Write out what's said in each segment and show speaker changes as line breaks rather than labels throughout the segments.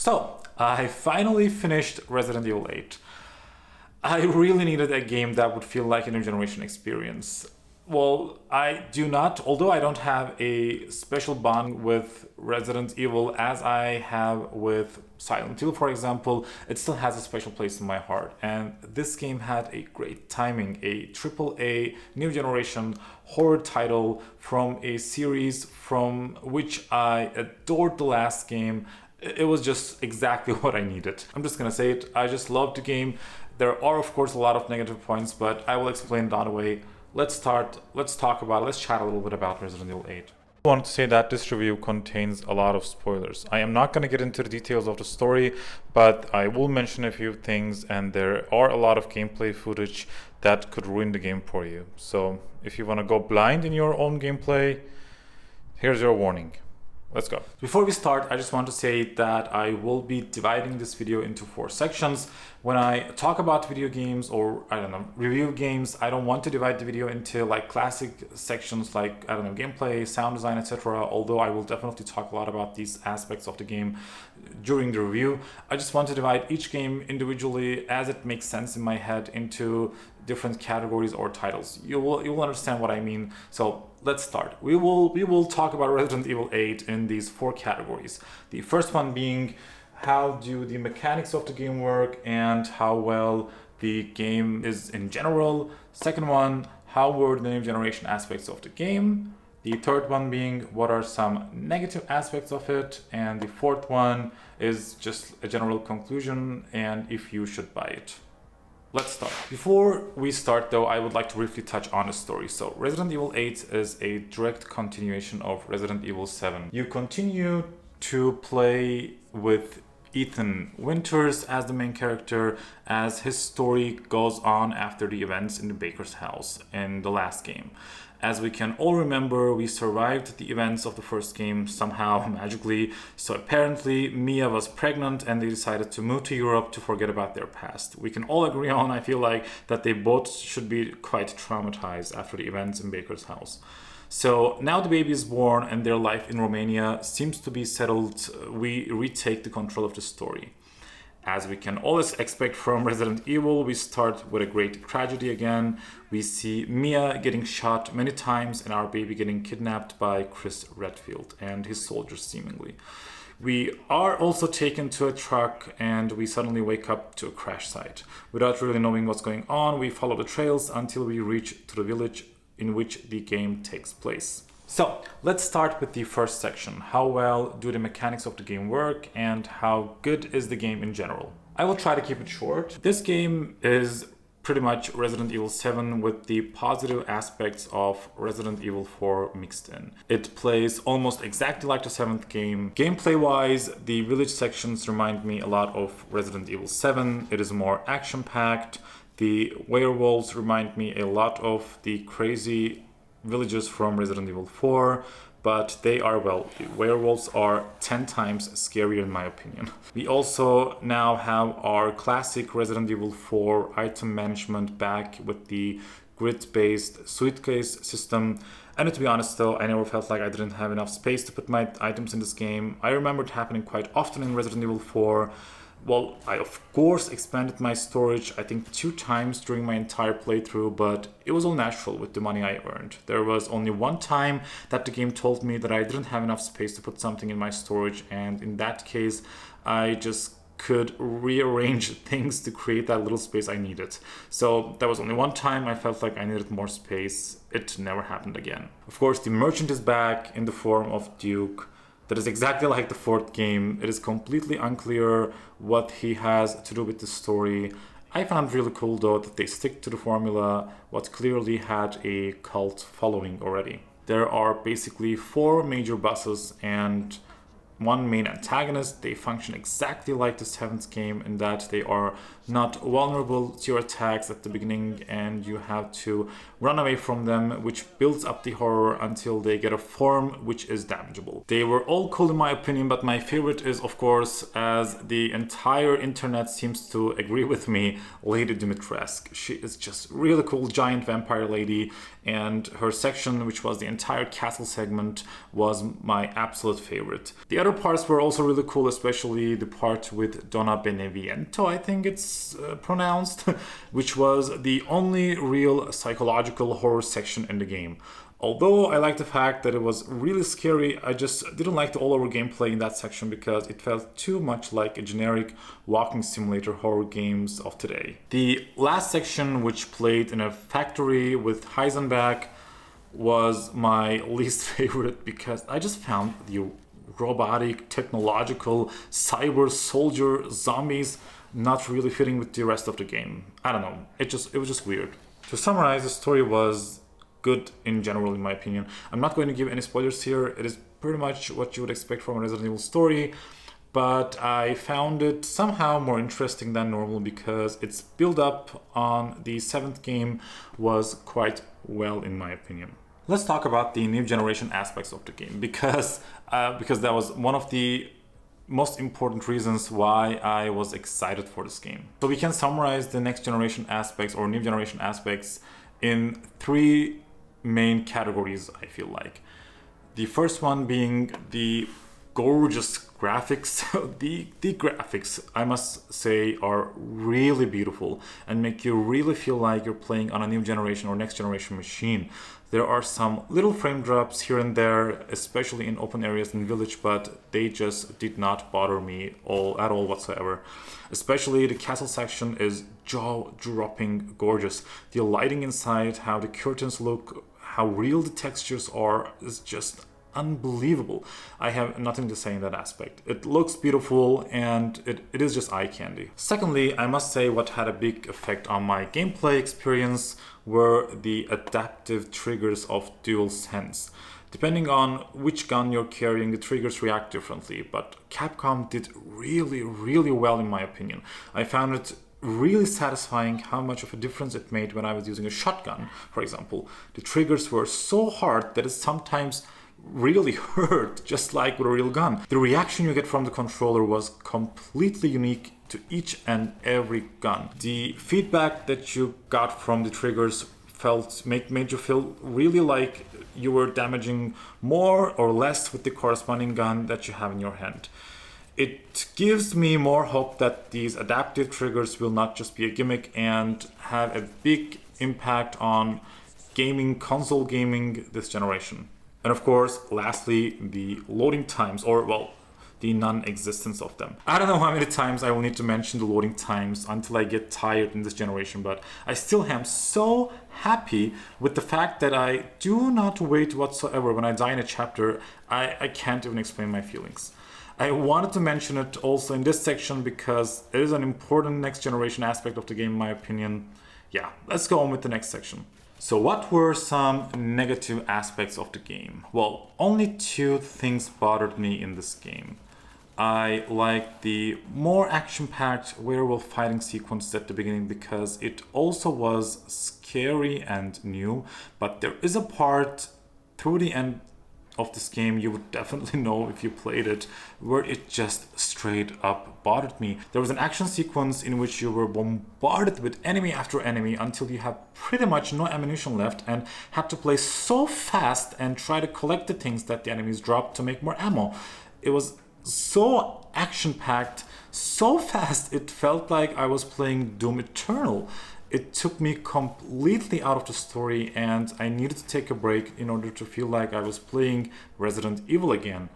So, I finally finished Resident Evil 8. I really needed a game that would feel like a new generation experience. Well, I do not, although I don't have a special bond with Resident Evil as I have with Silent Hill, for example, it still has a special place in my heart. And this game had a great timing, a AAA new generation horror title from a series from which I adored the last game. It was just exactly what I needed. I'm just gonna say it, I just loved the game. There are, of course, a lot of negative points, but I will explain it on the way. Let's chat a little bit about Resident Evil 8. I want to say that this review contains a lot of spoilers. I am not going to get into the details of the story, but I will mention a few things, and there are a lot of gameplay footage that could ruin the game for you. So if you want to go blind in your own gameplay, here's your warning. Let's go. Before we start, I just want to say that I will be dividing this video into 4 sections. When I talk about video games or, review games, I don't want to divide the video into like classic sections like, gameplay, sound design, etc. Although I will definitely talk a lot about these aspects of the game during the review. I just want to divide each game individually as it makes sense in my head into different categories or titles. You will understand what I mean. So let's start. We will talk about Resident Evil 8 in these 4 categories. The first one being how do the mechanics of the game work and how well the game is in general. Second one, how were the new generation aspects of the game. The third one being what are some negative aspects of it. And the fourth one is just a general conclusion and if you should buy it. Let's start. Before we start though, I would like to briefly touch on the story. So Resident Evil 8 is a direct continuation of Resident Evil 7. You continue to play with Ethan Winters as the main character as his story goes on after the events in the Baker's house in the last game. As we can all remember, we survived the events of the first game somehow magically. So apparently Mia was pregnant and they decided to move to Europe to forget about their past. We can all agree on, I feel like, that they both should be quite traumatized after the events in Baker's house. So now the baby is born and their life in Romania seems to be settled. We retake the control of the story. As we can always expect from Resident Evil, we start with a great tragedy again. We see Mia getting shot many times and our baby getting kidnapped by Chris Redfield and his soldiers seemingly. We are also taken to a truck and we suddenly wake up to a crash site. Without really knowing what's going on, we follow the trails until we reach to the village in which the game takes place. So let's start with the first section. How well do the mechanics of the game work and how good is the game in general? I will try to keep it short. This game is pretty much Resident Evil 7 with the positive aspects of Resident Evil 4 mixed in. It plays almost exactly like the 7th game. Gameplay wise, the village sections remind me a lot of Resident Evil 7. It is more action packed. The werewolves remind me a lot of the crazy villages from Resident Evil 4, but they are, well, the werewolves are 10 times scarier in my opinion. We also now have our classic Resident Evil 4 item management back with the grid-based suitcase system. And to be honest though, I never felt like I didn't have enough space to put my items in this game. I remember it happening quite often in Resident Evil 4. Well, I of course expanded my storage, I think 2 times during my entire playthrough, but it was all natural with the money I earned. There was only one time that the game told me that I didn't have enough space to put something in my storage, and in that case, I just could rearrange things to create that little space I needed. So that was only one time I felt like I needed more space. It never happened again. Of course, the merchant is back in the form of Duke. That is exactly like the 4th game. It is completely unclear what he has to do with the story. I found really cool though that they stick to the formula, what clearly had a cult following already. There are basically 4 major bosses and 1 main antagonist. They function exactly like the 7th game in that they are not vulnerable to your attacks at the beginning and you have to run away from them, which builds up the horror until they get a form which is damageable. They were all cool in my opinion, but my favorite is, of course, as the entire internet seems to agree with me, Lady Dimitrescu. She is just really cool giant vampire lady, and her section, which was the entire castle segment, was my absolute favorite. The other parts were also really cool, especially the part with Donna Beneviento, I think it's pronounced, which was the only real psychological horror section in the game. Although I like the fact that it was really scary, I just didn't like the all-over gameplay in that section because it felt too much like a generic walking simulator horror games of today. The last section, which played in a factory with Heisenberg, was my least favorite because I just found the robotic, technological, cyber soldier zombies not really fitting with the rest of the game. I don't know, it was just weird. To summarize, the story was good in general, in my opinion. I'm not going to give any spoilers here. It is pretty much what you would expect from a Resident Evil story, but I found it somehow more interesting than normal because its build up on the 7th game was quite well, in my opinion. Let's talk about the new generation aspects of the game because that was one of the most important reasons why I was excited for this game. So we can summarize the next generation aspects or new generation aspects in 3 main categories, I feel like. The first one being the gorgeous graphics. the graphics, I must say, are really beautiful and make you really feel like you're playing on a new generation or next generation machine. There are some little frame drops here and there, especially in open areas in Village, but they just did not bother me at all whatsoever. Especially the castle section is jaw-dropping gorgeous. The lighting inside, how the curtains look, how real the textures are, is just unbelievable. I have nothing to say in that aspect. It looks beautiful and it is just eye candy. Secondly, I must say what had a big effect on my gameplay experience were the adaptive triggers of DualSense. Depending on which gun you're carrying, the triggers react differently, but Capcom did really well in my opinion. I found it really satisfying how much of a difference it made when I was using a shotgun, for example. The triggers were so hard that it sometimes really hurt, just like with a real gun. The reaction you get from the controller was completely unique to each and every gun. The feedback that you got from the triggers made you feel really like you were damaging more or less with the corresponding gun that you have in your hand. It gives me more hope that these adaptive triggers will not just be a gimmick and have a big impact on console gaming this generation. And of course, lastly, the loading times, or well, the non-existence of them. I don't know how many times I will need to mention the loading times until I get tired in this generation, but I still am so happy with the fact that I do not wait whatsoever when I die in a chapter. I can't even explain my feelings. I wanted to mention it also in this section because it is an important next generation aspect of the game in my opinion. Yeah, let's go on with the next section. So what were some negative aspects of the game? Well, only 2 things bothered me in this game. I liked the more action-packed werewolf fighting sequence at the beginning because it also was scary and new, but there is a part through the end of this game, you would definitely know if you played it, where it just straight up bothered me. There was an action sequence in which you were bombarded with enemy after enemy until you have pretty much no ammunition left and had to play so fast and try to collect the things that the enemies dropped to make more ammo. It was so action-packed, so fast, it felt like I was playing Doom Eternal. It took me completely out of the story and I needed to take a break in order to feel like I was playing Resident Evil again.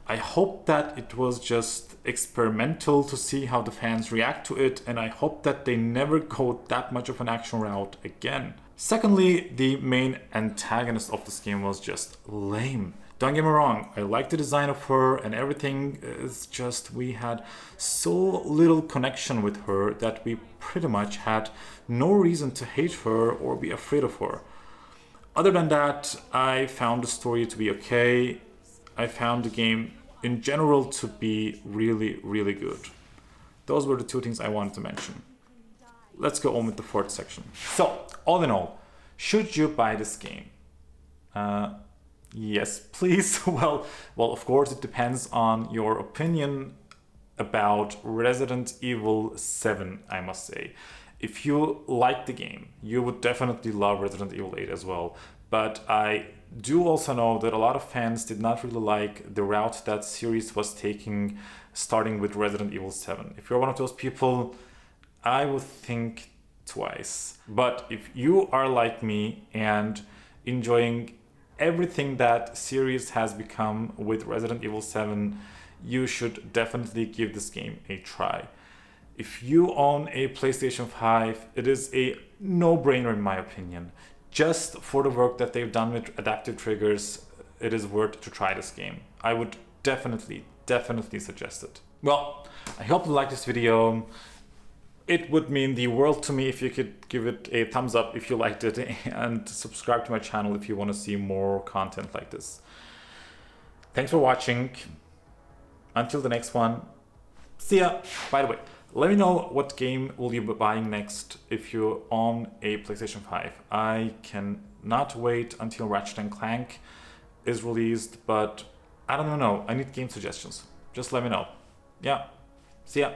I hope that it was just experimental to see how the fans react to it, and I hope that they never go that much of an action route again. Secondly, the main antagonist of this game was just lame. Don't get me wrong, I like the design of her and everything, it's just we had so little connection with her that we pretty much had no reason to hate her or be afraid of her. Other than that, I found the story to be okay. I found the game in general to be really good. Those were the 2 things I wanted to mention. Let's go on with the 4th section. So, all in all, should you buy this game? Yes, please. Well, of course, it depends on your opinion about Resident Evil 7, I must say. If you like the game, you would definitely love Resident Evil 8 as well. but I do also know that a lot of fans did not really like the route that series was taking, starting with Resident Evil 7. If you're one of those people, I would think twice. But if you are like me and enjoying everything that series has become with Resident Evil 7, you should definitely give this game a try. If you own a PlayStation 5, it is a no-brainer in my opinion. Just for the work that they've done with adaptive triggers, it is worth to try this game. I would definitely suggest it. Well, I hope you liked this video. It would mean the world to me if you could give it a thumbs up if you liked it, and subscribe to my channel if you want to see more content like this. Thanks for watching. Until the next one, see ya. By the way, let me know what game will you be buying next if you own a PlayStation 5. I cannot wait until Ratchet and Clank is released, but I don't know. I need game suggestions. Just let me know. Yeah, see ya.